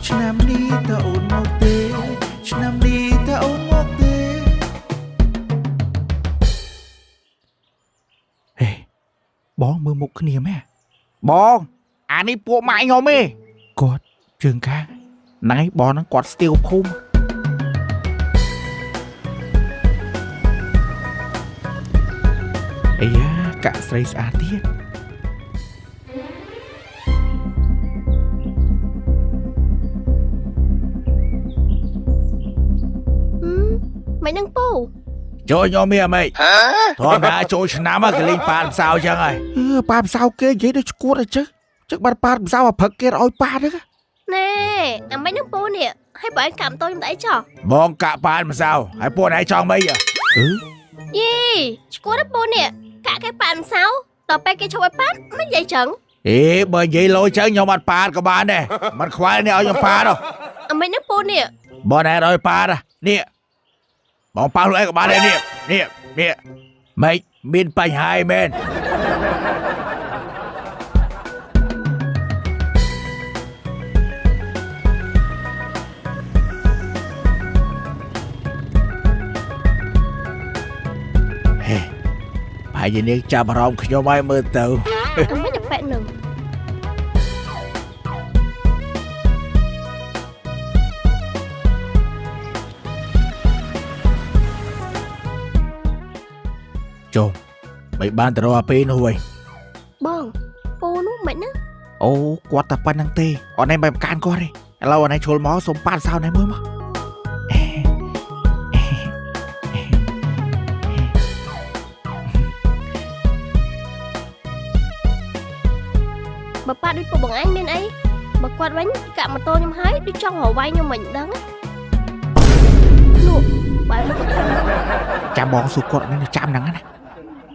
ឆ្នាំនេះតើអូនមកទេឆ្នាំនេះតើអូនមកទេហេបងមើលមុខគ្នាមែនបងអានេះពួកម៉ាក់ខ្ញុំទេគាត់ជើងខាងណៃបងហ្នឹងគាត់ស្ទៀវភូមិអាយ៉ាកាក់ស្រីស្អាតទៀតមិននឹងពូចូលខ្ញុំមានអីធម្មតាចូលឆ្នាំក៏លេងប៉ាតម្សៅចឹងហើយប៉ាតម្សៅគេនិយាយដូចឈួតអញ្ចឹងចឹងបាត់ប៉ាតម្សៅឲ្យព្រឹកគេឲ្យប៉ាហ្នឹងណែអាមិននឹងពូនេះឲ្យបើកាំតូចមិនអីចោះបងកាក់ប៉ាតម្សៅឲ្យពួកឯងចង់មិនយីឈួតដល់ពូនេះកាក់គេប៉ាតម្សៅដល់ពេលគេឈប់ឲ្យប៉ាមិននិយាយចឹងបើនិយាយលយចឹងខ្ញុំអត់ប៉ាក៏បានដែរមិនខ្វល់នេះឲ្យខ្ញុំប៉ាđâuអាមិននឹងពូនេះបងណែឲ្យប៉ានេះបងប៉ាខ្លួនឯងក៏បានដែរនេះម៉េចមានបញ្ហាអីមែនហើយយានេះចាប់អារម្មណ៍ខ្ញុំឲ្យមើលទៅមិនតែប៉ែកនឹងចូលមិនបានទៅរកអាពេលនោះវិញបងពូនោះមិនណាអូគាត់តែប៉ុណ្្នឹងទេអត់ឯងមិនកានគាត់ទេឥឡូវអត់ឯងឈុលមកសុំប៉ាត់សោណែមើលមកបើប៉ាដូចពូបងអញមានអីបើគាត់វិញកាក់ម៉ូតូខ្ញុំហើយដូចចង់រវាយខ្ញុំមិនដឹងលោកបាយមកចាំបងសួរគាត់នឹងចាំហ្នឹងណា